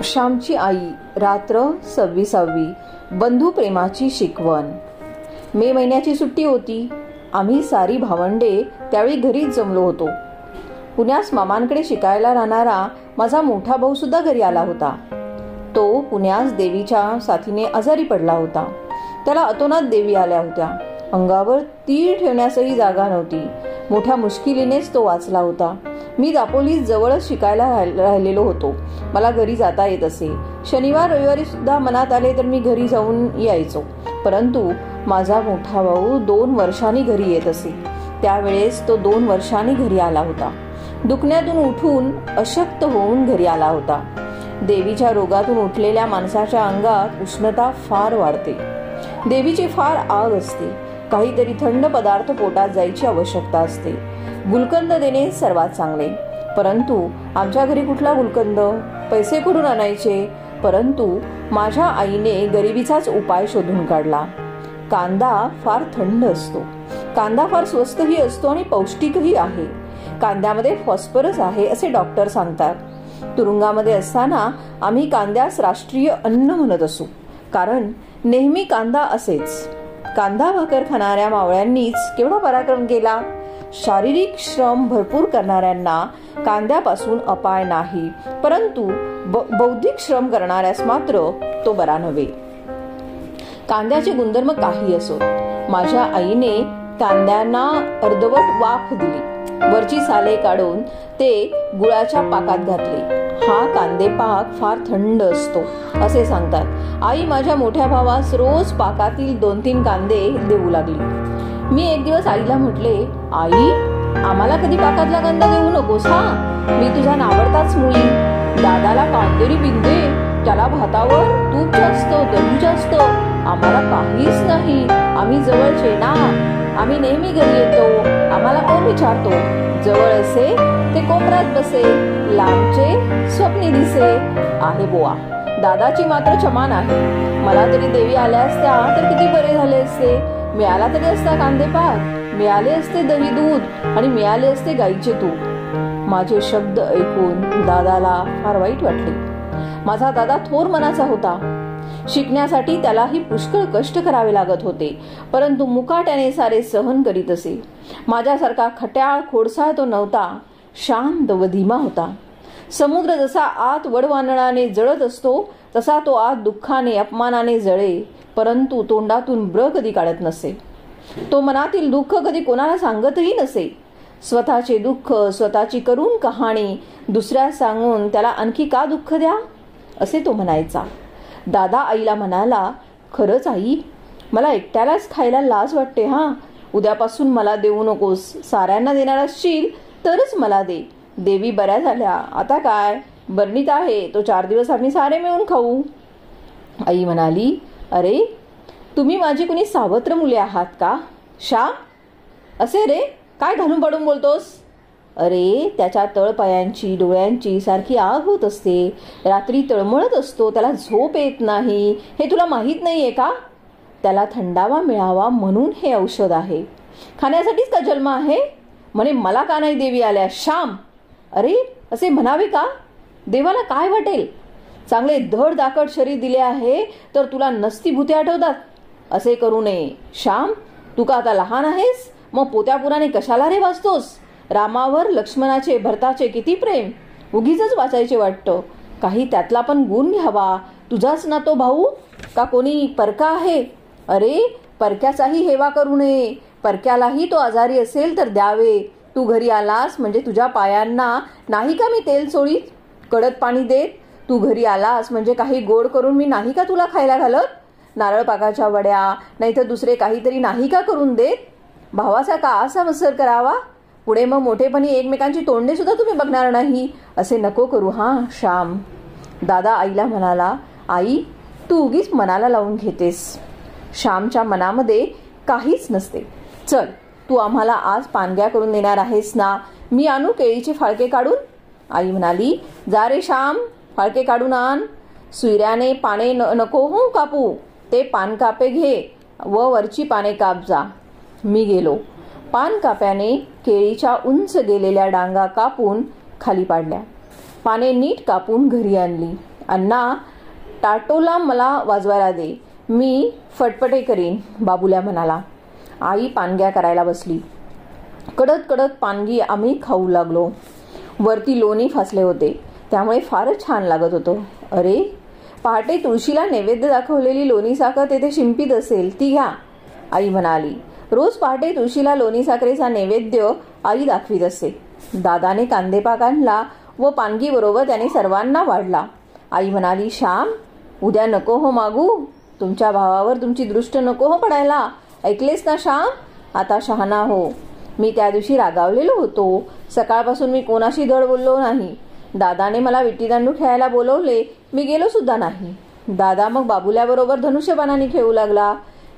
श्यामची आई. रात्र 26वी. बंधू प्रेमाची शिकवण. मे महिन्याची सुट्टी होती. आम्ही सारी भावंडे त्यावेळी घरीच जमलो होतो. पुण्यास मामांकडे शिकायला राहणारा माझा मोठा भाऊ सुद्धा घरी आला होता. तो पुण्यास देवीच्या साथीने आजारी पडला होता. त्याला अतोनात देवी आल्या होत्या. अंगावर तीळ ठेवण्यासही जागा नव्हती. मोठ्या मुश्किलीनेच तो वाचला होता. मी दापोलीत जवळच शिकायला राहिलेलो होतो. मला घरी जाता येत असे. शनिवार रविवारी सुद्धा मनात आले तर मी घरी जाऊन यायचो. परंतु माझा मोठा भाऊ 2 वर्षांनी घरी येत असे. त्यावेळेस तो 2 वर्षांनी घरी आला होता. दुखण्यातून उठून अशक्त होऊन घरी आला होता. देवीच्या रोगातून उठलेल्या माणसाच्या अंगात उष्णता फार वाढते. देवीची फार आग असते. काहीतरी थंड पदार्थ पोटात जायची आवश्यकता असते. गुलकंद देणे सर्वात चांगले. परंतु आमच्या घरी कुठला गुलकंद? पैसे कुठून आणायचे? परंतु माझ्या आईने गरिबीचाच उपाय शोधून काढला. कांदा फार थंड असतो. कांदा फार स्वस्तही असतो आणि पौष्टिकही आहे. कांद्यामध्ये फॉस्फरस आहे असे डॉक्टर सांगतात. तुरुंगामध्ये असताना आम्ही कांद्यास राष्ट्रीय अन्न म्हणत असू. कारण नेहमी कांदा असेच. कांदा भाकर खाणाऱ्या मावळ्यांनीच केवढा पराक्रम केला. शारीरिक श्रम भरपूर करणाऱ्यांना कांद्यापासून अपाय नाही. परंतु बौद्धिक श्रम करणाऱ्यास मात्र तो बरा नव्हे. कांद्याचे गुणधर्म काही असो. माझ्या आईने कांद्यांना अर्धवट वाफ दिली. वरची साले काढून ते गुळाच्या पाकात घातले. हा कांदे पाक फार थंड असतो असे सांगतात. आई माझ्या मोठ्या भावास रोज पाकातील 2-3 कांदे देऊ लागली. मी एक दिवस आईला म्हटले, आई, आम्हाला कधी पाकातला कांदा देऊ नकोस हा. मी तुझा नावडताच मुली. दादाला कांदेरी बिंदे, त्याला भातावर तूप जास्त, दही जास्त. आम्हाला काहीच नाही. आम्ही जवळचे ना. आम्ही नेहमी घरी येतो. आम्हाला कोण विचारतो? जवळ असे ते कोपऱ्यात बसे, लांबचे स्वप्नी दिसे. आहे बोआ, दादाची मात्र क्षमा नाही. मला तरी देवी आल्या असत्या तर किती बरे झाले असते. मिळाला तरी असता कांदे पाक, मिळाले असते दही दूध आणि मिळाले असते गाईचे तूप. माझे शब्द ऐकून दादाला फार वाईट वाटले. माझा दादा थोर मनाचा होता. शिकण्यासाठी त्यालाही पुष्कळ कष्ट करावे लागत होते. परंतु मुकाट्याने सारे सहन करीत असे. माझ्यासारखा खट्याळ खोडसाळ तो नव्हता. शांत व धीमा होता. समुद्र जसा आत वडवानळाने जळत असतो तसा तो आत दुःखाने अपमानाने जळे. परंतु तोंडातून ब्र कधी काढत नसे. तो मनातील दुःख कधी कोणाला सांगतही नसे. स्वतःचे दुःख, स्वतःची करून कहाणी दुसऱ्या सांगून त्याला आणखी का दुःख द्या असे तो म्हणायचा. दादा आईला म्हणाला, खरंच आई, मला एकट्यालाच खायला लाज वाटते हा. उद्यापासून मला देऊ नकोस. साऱ्यांना देणार असशील तरच मला दे. देवी बऱ्या झाल्या. आता काय, बरणीत आहे तो 4 दिवस आम्ही सारे मिळून खाऊ. आई म्हणाली, अरे, तुम्ही माझी कुणी सावत्र मुले आहात का? श्याम, असे रे, काय घालून पडून बोलतोस? अरे, त्याच्या तळपायांची डोळ्यांची सारखी आग होत असते. रात्री तळमळत असतो. त्याला झोप येत नाही. हे तुला माहीत नाहीये का? त्याला थंडावा मिळावा म्हणून हे औषध आहे. खाण्यासाठीच का जन्म आहे? म्हणे मला का नाही देवी आल्या? श्याम, अरे, असे म्हणावे का? देवाला काय वाटेल? चांगले धड दाकड शरीर दिले आहे तर तुला नसती भूते आठवतात. असे करू नये. श्याम, तू का आता लहान आहेस? मग पोत्यापुराने कशाला रे वाचतोस? रामावर लक्ष्मणाचे भरताचे किती प्रेम. उगीच वाचायचे वाटतं. काही त्यातला पण गुण घ्यावा. तुझाच ना तो भाऊ का कोणी परका आहे? अरे, परक्याचाही हेवा करू नये. परक्यालाही तो आजारी असेल तर द्यावे. तू घरी आलास म्हणजे तुझ्या पायांना नाही का मी तेल चोळीत, कडक पाणी देत? तू घरी आलास म्हणजे काही गोड करून मी नाही का तुला खायला घालत? नारळ पाकाच्या वड्या नाहीतर दुसरे काहीतरी नाही का करून देत? भावाचा का असा मत्सर करावा? पुढे मग मोठेपणी एकमेकांची तोंडे सुद्धा तुम्ही बघणार नाही. असे नको करू हा श्याम. दादा आईला म्हणाला, आई, तू उगीच मनाला लावून घेतेस. श्यामच्या मनामध्ये काहीच नसते. चल, तू आम्हाला आज पानग्या करून देणार आहेस ना? मी आणू केळीचे फाळके काढून? आई म्हणाली, जा रे श्याम, फाळके काढून आण. सुऱ्याने पाने नको हो कापू. ते पान कापे घे व वरची पाने काप जा. मी गेलो. पान काप्याने केळीच्या उंच गेलेल्या डांगा कापून खाली पाडल्या. पाने नीट कापून घरी आणली. अण्णा, टाटोला मला वाजवायला दे, मी फटफटे करीन, बाबुल्या म्हणाला. आई पानग्या करायला बसली. कडक कडक पानगी आम्ही खाऊ लागलो. वरती लोणी फासले होते, त्यामुळे फारच छान लागत होतं. अरे, पहाटे तुळशीला नैवेद्य दाखवलेली लोणी साखर तेथे शिंपीत असेल, ती घ्या, आई म्हणाली. रोज पहाटे तुळशीला लोणी साखरेचा नैवेद्य आई दाखवीत असे. दादाने कांदेपाक आणला व पानगी बरोबर त्याने सर्वांना वाढला. आई म्हणाली, श्याम, उद्या नको हो मागू, तुमच्या भावावर तुमची दृष्ट नको हो पडायला, ऐकलेस ना श्याम, आता शहाणा हो. मी त्या दिवशी रागावलेलो होतो. सकाळपासून मी कोणाशी धड बोललो नाही. दादाने मला विट्टीदांडू खेळायला बोलवले, मी गेलो सुद्धा नाही. दादा मग बाबुल्याबरोबर धनुष्यबाणाने खेळू लागला.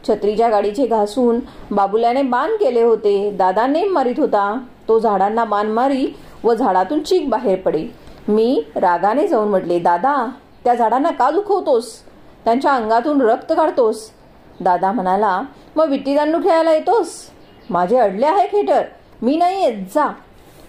छत्रीच्या गाडीचे घासून बाबुल्याने बाण केले होते. दादा नेम मारित होता. तो झाडांना बाण मारी व झाडातून चीक बाहेर पडे. मी रागाने जाऊन म्हटले, दादा, त्या झाडांना का दुखवतोस, त्यांच्या अंगातून रक्त काढतोस. दादा म्हणाला, मग विट्टीदांडू खेळायला येतोस. माझे अडले आहे खेटर, मी नाही येत, जा.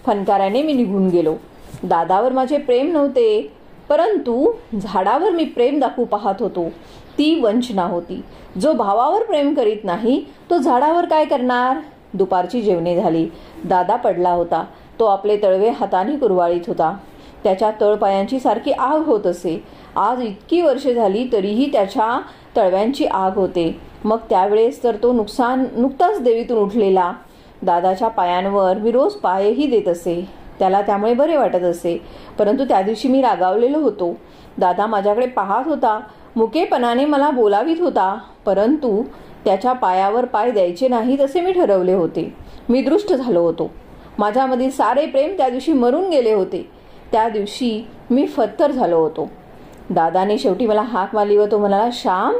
फनकाराने मी निघून गेलो. दादावर माझे प्रेम नव्हते, परंतु झाडावर मी प्रेम दाखवू पाहत होतो. ती वंचना होती. जो भावावर प्रेम करीत नाही तो झाडावर काय करणार. दुपारची जेवणे झाली. दादा पडला होता. तो आपले तळवे हाताने कुरवाळीत होता. त्याच्या तळपायांची सारखी आग होत असे. आज इतकी वर्षे झाली तरीही त्याच्या तळव्यांची आग होते. मग त्यावेळेस तर तो नुकताच देवीतून उठलेला. दादाच्या पायांवर मी रोज पायही देत असे. त्याला त्यामुळे बरे वाटत असे. परंतु त्या दिवशी मी रागावलेलो होतो. दादा माझ्याकडे पाहत होता, मुकेपणाने मला बोलावित होता, परंतु त्याच्या पायावर पाय द्यायचे नाहीत असे मी ठरवले होते. मी दृष्ट झालो होतो. माझ्यामधील सारे प्रेम त्या दिवशी मरून गेले होते. त्या दिवशी मी फत्तर झालो होतो. दादाने शेवटी मला हाक मारली व तो म्हणाला, श्याम,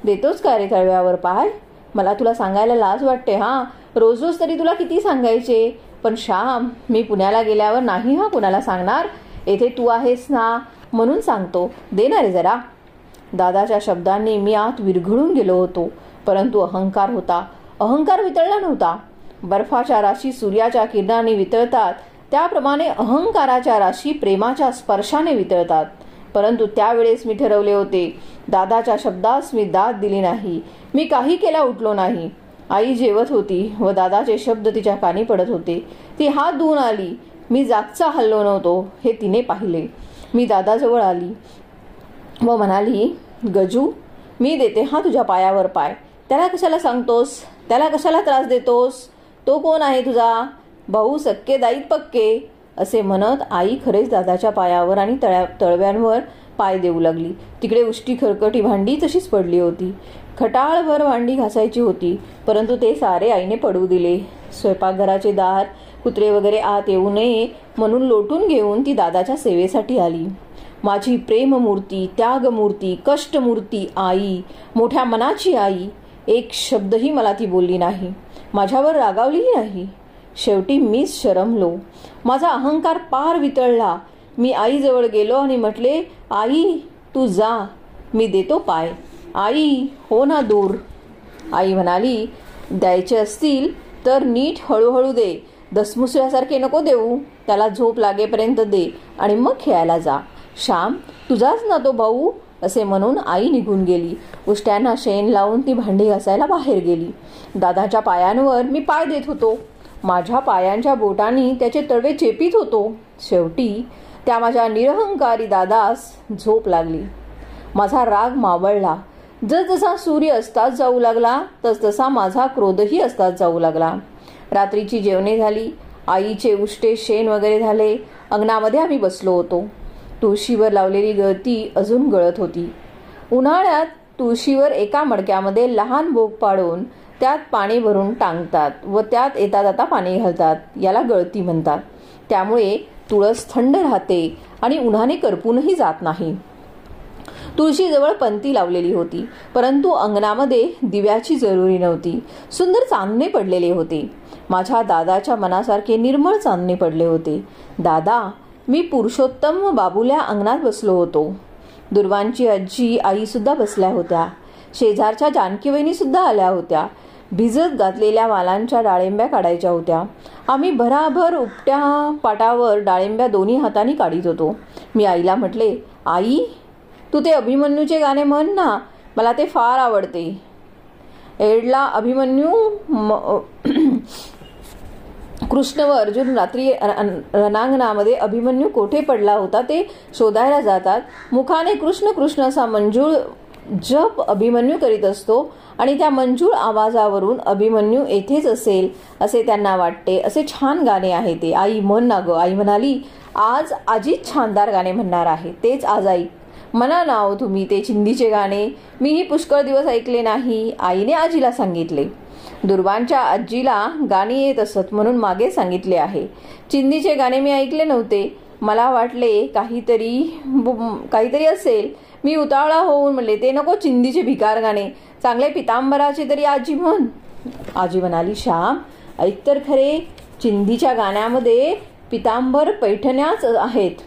देतोच का रे तळव्यावर पाय. मला तुला सांगायला लाज वाटते. हा, रोज रोज तरी तुला किती सांगायचे, पण श्याम, मी पुण्याला गेल्यावर नाही हा कुणाला सांगणार. येथे तू आहेस ना म्हणून सांगतो, दे ना रे जरा. दादाच्या शब्दांनी मी आत विरघळून गेलो होतो. परंतु अहंकार होता. अहंकार वितळला नव्हता. बर्फाच्या राशी सूर्याच्या किरणाने वितळतात त्याप्रमाणे अहंकाराच्या राशी प्रेमाच्या स्पर्शाने वितळतात. परंतु त्यावेळेस मी ठरवले होते. दादाच्या शब्दास मी दाद दिली नाही. मी काही केला उठलो नाही. आई जेवत होती व दादाचे शब्द तिच्या कानी पडत होते. ती हात धुवून आली. मी जागचा हललो नव्हतो हे तिने पाहिले. मी दादाजवळ आली व म्हणाली, गजू, मी देते हा तुझ्या पायावर पाय. त्याला कशाला सांगतोस, त्याला कशाला त्रास देतोस. तो कोण आहे तुझा भाऊ, सक्के दाईत पक्के, असे म्हणत आई खरेच दादाच्या पायावर आणि तळव्यांवर पाय देऊ लागली. तिकडे उष्टी खरकटी भांडी तशीच पडली होती. खटाळभर भांडी घासायची होती, परंतु ते सारे आईने पडू दिले. स्वयंपाकघराचे दार कुत्रे वगैरे आत येऊ नये म्हणून लोटून घेऊन ती दादाच्या सेवेसाठी आली. माझी प्रेममूर्ती, त्यागमूर्ती, कष्टमूर्ती आई, मोठ्या मनाची आई. एक शब्दही मला ती बोलली नाही. माझ्यावर रागावलीही नाही. शेवटी मीच शरमलो. माझा अहंकार पार वितळला. मी आईजवळ गेलो आणि म्हटले, आई, तू जा, मी देतो पाय. आई, हो ना दूर. आई म्हणाली, द्यायचे असतील तर नीट हळूहळू दे, दसमुसल्यासारखे नको देऊ. त्याला झोप लागेपर्यंत दे आणि मग खेळायला जा. श्याम, तुझाच ना तो भाऊ, असे म्हणून आई निघून गेली. उष्ट्यांना शेण लावून ती भांडी घासायला बाहेर गेली. दादाच्या पायांवर मी पाय देत होतो. माझ्या पायांच्या बोटांनी त्याचे तळवे चेपीत होतो. शेवटी त्या माझ्या निरहंकारी दादास झोप लागली. माझा राग मावळला. जसजसा सूर्य अस्तात जाऊ लागला तसतसा माझा क्रोधही अस्तात जाऊ लागला. रात्रीची जेवणे झाली. आईचे उष्टे शेण वगैरे झाले. अंगणामध्ये आम्ही बसलो होतो. तुळशीवर लावलेली गळती अजून गळत होती. उन्हाळ्यात तुळशीवर एका मडक्यामध्ये लहान बोग पाडून त्यात पाणी भरून टांगतात व त्यात येता जाता पाणी घालतात. याला गळती म्हणतात. त्यामुळे तुळस थंड राहते आणि उन्हाने करपूनही जात नाही. तुळशीजवळ पंती लावलेली होती, परंतु अंगणामध्ये दिव्याची जरुरी नव्हती. सुंदर चांदणे पडलेले होते. माझ्या दादाच्या मनासारखे निर्मळ चांदणे पडले होते. दादा, मी पुरुषोत्तम व बाबुल्या अंगणात बसलो होतो. दुर्वांची आजी आई सुद्धा बसल्या होत्या. शेजारच्या जानकीवहिनी सुद्धा आल्या होत्या. भिजत घातलेल्या वालांच्या डाळिंब्या काढायच्या होत्या. आम्ही भराभर उपट्या पाटावर डाळिंब्या दोन्ही हातांनी काढीत होतो. मी आईला म्हटले, आई, तू ते अभिमन्यूचे गाणे म्हण ना, मला ते फार आवडते. एडला अभिमन्यू कृष्ण व अर्जुन रात्री रणांगणामध्ये अभिमन्यू कोठे पडला होता ते शोधायला जातात. मुखाने कृष्ण कृष्ण असा मंजूळ जप अभिमन्यू करीत असतो आणि त्या मंजूळ आवाजावरून अभिमन्यू येथेच असेल असे त्यांना वाटते. असे छान गाणे आहे ते. आई म्हण ना ग. आई म्हणाली, आज आजीच छानदार गाणे म्हणणार आहे. तेच आज आई म्हणा नाव तुम्ही ते चिंदीचे गाणे. मीही पुष्कळ दिवस ऐकले नाही. आईने आजीला सांगितले. दुर्वांच्या आजीला गाणी येत असत म्हणून मागे सांगितले आहे. चिंदीचे गाणे मी ऐकले नव्हते. मला वाटले काहीतरी असेल. मी उतावळा होऊन म्हणले, ते नको चिंदीचे भिकार गाणे, चांगले पितांबराचे तरी आजी म्हण. आजी म्हणाली, श्याम ऐक तर खरे, चिंदीच्या गाण्यामध्ये पितांबर पैठण्याच आहेत.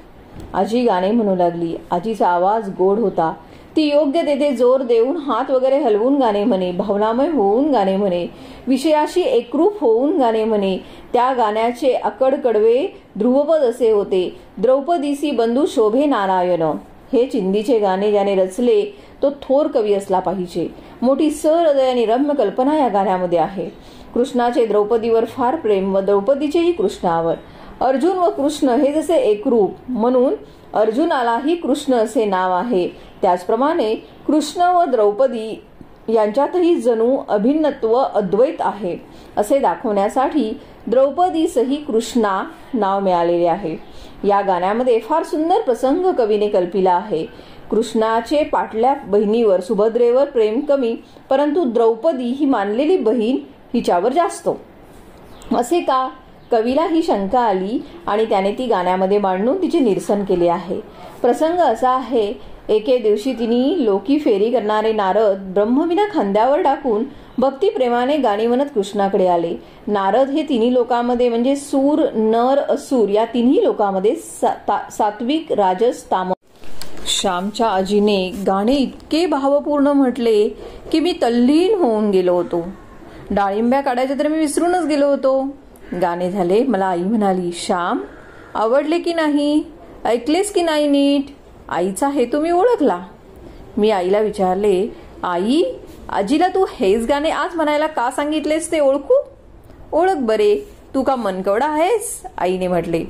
आजी गाणे म्हणू लागली. आजीचा आवाज गोड होता. ती योग्य तेथे जोर देऊन हात वगैरे हलवून गाणे म्हणे, भावनामय होऊन गाणे म्हणे, विषयाशी एकरूप होऊन गाणे म्हणे. त्या गाण्याचे आकड कडवे ध्रुवपद असे होते, द्रौपदीसी बंधू शोभे नारायण. हे चिंदीचे गाणे ज्याने रचले तो थोर कवी असला पाहिजे. मोठी सहृदय आणि रम्य कल्पना या गाण्यामध्ये आहे. कृष्णाचे द्रौपदीवर फार प्रेम व द्रौपदीचेही कृष्णावर. अर्जुन व कृष्ण हे जसे एकरूप म्हणून अर्जुनालाही कृष्ण असे नाव आहे, त्याचप्रमाणे कृष्ण व द्रौपदी यांच्यातही जणू अभिन्नत्व अद्वैत आहे असे दाखवण्यासाठी द्रौपदीसही कृष्णा नाव मिळालेले आहे. या गाण्यामध्ये फार सुंदर प्रसंग कवीने कल्पिला आहे. कृष्णाचे पाटल्या बहिणीवर सुभद्रेवर प्रेम कमी, परंतु द्रौपदी ही मानलेली बहीण हिच्यावर जास्त. असे का? कवीला ही शंका आली आणि त्याने ती गाण्यामध्ये मांडून तिचे निरसन केले आहे. प्रसंग असा आहे, एके दिवशी तिने लोकी फेरी करणारे नारद ब्रह्मविना खांद्यावर टाकून भक्तिप्रेमाने गाणी म्हणत कृष्णाकडे आले. नारद हे तिन्ही लोकांमध्ये म्हणजे सूर नर असुर या तिन्ही लोकांमध्ये सात्विक राजस तामस. श्यामच्या आजीने गाणे इतके भावपूर्ण म्हटले की मी तल्लीन होऊन गेलो होतो. डाळिंब्या काढायच्या तर मी विसरूनच गेलो होतो. गाणे झाले. मला आई म्हणाली, श्याम आवडले की नाही, ऐकलेस की नाही नीट? आईचा हेतू मी ओळखला. मी आईला विचारले, आई आजीला तू हेच गाणे आज म्हणायला का सांगितलेस ते ओळखू? ओळख बरे, तू का मनकवडा आहेस? आईने म्हटले.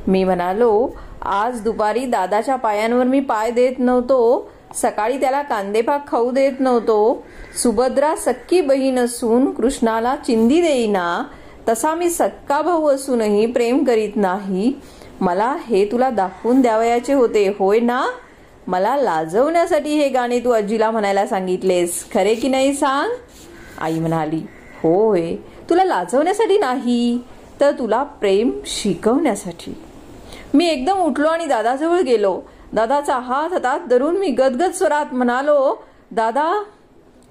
मी म्हणालो, आज दुपारी दादाच्या पायांवर मी पाय देत नव्हतो, सकाळी त्याला कांदेपाक खाऊ देत नव्हतो. सुभद्रा सक्की बहीण असून कृष्णाला चिंदी देईना, तसा मी सक्का भाऊ असूनही प्रेम करीत नाही. मला हे तुला दाखवून द्यावयाचे होते, होय ना? मला लाजवण्यासाठी हे गाणे तू आजीला म्हणायला सांगितलेस, खरे की नाही सांग? आई म्हणाली, होय, तुला लाजवण्यासाठी नाही तर तुला प्रेम शिकवण्यासाठी. मी एकदम उठलो आणि दादाजवळ गेलो. दादाचा हात हातात धरून मी गदगद स्वरात म्हणालो, दादा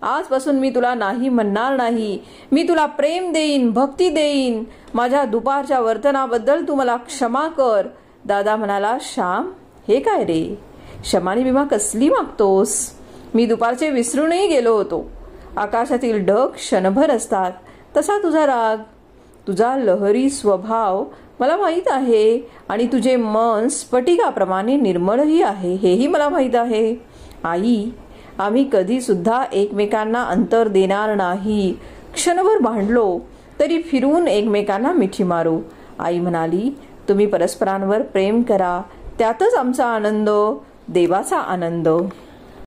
आजपासून मी तुला नाही म्हणणार नाही. मी तुला प्रेम देईन, भक्ती देईन. माझ्या दुपारच्या वर्तनाबद्दल तू मला क्षमा कर. दादा म्हणाला, श्याम हे काय रे, क्षमानी बिमा कसली मागतोस? मी दुपारचे विसरूनही गेलो होतो. आकाशातील ढग क्षणभर असतात तसा तुझा राग, तुझा लहरी स्वभाव मला माहीत आहे आणि तुझे मन स्फटिकाप्रमाणे निर्मळही आहे, हेही मला माहीत आहे. आई आम्ही कधी सुद्धा एकमेकांना अंतर देणार नाही. क्षणभर भांडलो तरी फिरून एकमेकांना मिठी मारू. आई म्हणाली, तुम्ही परस्परांवर प्रेम करा, त्यातच आमचा आनंद, देवाचा आनंद.